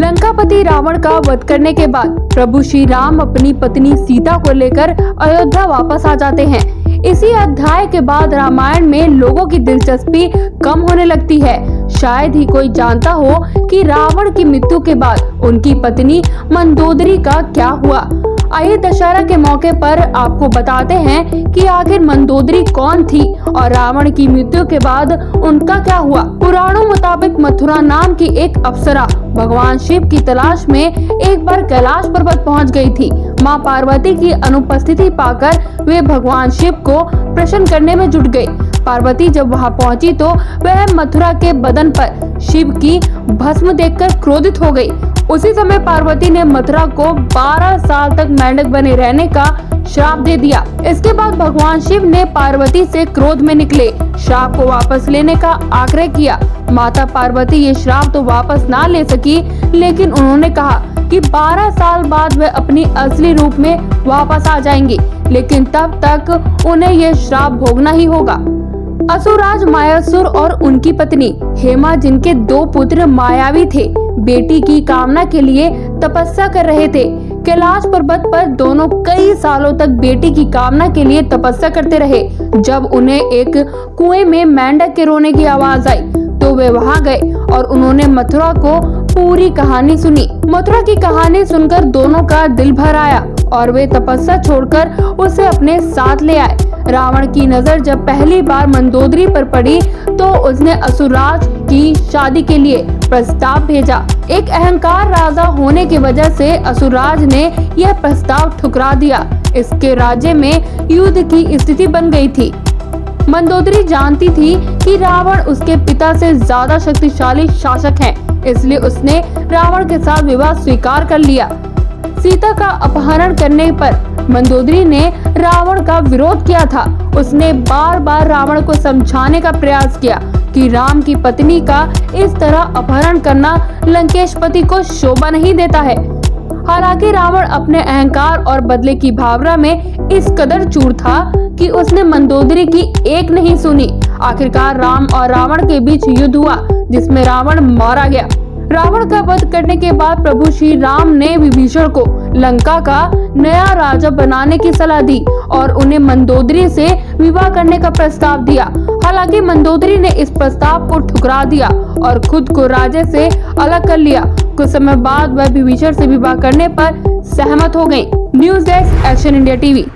लंकापति रावण का वध करने के बाद प्रभु श्री राम अपनी पत्नी सीता को लेकर अयोध्या वापस आ जाते हैं। इसी अध्याय के बाद रामायण में लोगों की दिलचस्पी कम होने लगती है। शायद ही कोई जानता हो कि रावण की मृत्यु के बाद उनकी पत्नी मंदोदरी का क्या हुआ। आइए दशहरा के मौके पर आपको बताते हैं कि आखिर मंदोदरी कौन थी और रावण की मृत्यु के बाद उनका क्या हुआ। पुराणों मुताबिक मथुरा नाम की एक अप्सरा भगवान शिव की तलाश में एक बार कैलाश पर्वत पहुंच गई थी। मां पार्वती की अनुपस्थिति पाकर वे भगवान शिव को प्रसन्न करने में जुट गई। पार्वती जब वहां पहुंची तो वह मथुरा के बदन पर शिव की भस्म देखकर क्रोधित हो गई। उसी समय पार्वती ने मथुरा को 12 साल तक मेंढक बने रहने का श्राप दे दिया। इसके बाद भगवान शिव ने पार्वती से क्रोध में निकले श्राप को वापस लेने का आग्रह किया। माता पार्वती ये श्राप तो वापस ना ले सकी, लेकिन उन्होंने कहा कि 12 साल बाद वे अपनी असली रूप में वापस आ जाएंगी, लेकिन तब तक उन्हें ये श्राप भोगना ही होगा। असुरराज मायासुर और उनकी पत्नी हेमा, जिनके 2 पुत्र मायावी थे, बेटी की कामना के लिए तपस्या कर रहे थे। कैलाश पर्वत पर दोनों कई सालों तक बेटी की कामना के लिए तपस्या करते रहे। जब उन्हें एक कुएं में मेंढक के रोने की आवाज आई तो वे वहां गए और उन्होंने मथुरा को पूरी कहानी सुनी। मथुरा की कहानी सुनकर दोनों का दिल भर आया और वे तपस्या छोड़कर उसे अपने साथ ले आए। रावण की नजर जब पहली बार मंदोदरी पर पड़ी तो उसने असुरराज की शादी के लिए प्रस्ताव भेजा। एक अहंकार राजा होने की वजह से असुरराज ने यह प्रस्ताव ठुकरा दिया। इसके राज्य में युद्ध की स्थिति बन गई थी। मंदोदरी जानती थी कि रावण उसके पिता से ज्यादा शक्तिशाली शासक है, इसलिए उसने रावण के साथ विवाह स्वीकार कर लिया। सीता का अपहरण करने पर मंदोदरी ने रावण का विरोध किया था। उसने बार बार रावण को समझाने का प्रयास किया कि राम की पत्नी का इस तरह अपहरण करना लंकेशपति को शोभा नहीं देता है। हालांकि रावण अपने अहंकार और बदले की भावना में इस कदर चूर था कि उसने मंदोदरी की एक नहीं सुनी। आखिरकार राम और रावण के बीच युद्ध हुआ, जिसमें रावण मारा गया। रावण का वध करने के बाद प्रभु श्री राम ने विभीषण को लंका का नया राजा बनाने की सलाह दी और उन्हें मंदोदरी से विवाह करने का प्रस्ताव दिया। हालांकि मंदोदरी ने इस प्रस्ताव को ठुकरा दिया और खुद को राजा से अलग कर लिया। कुछ समय बाद वह विभीषण से विवाह करने पर सहमत हो गयी। News desk, action India TV.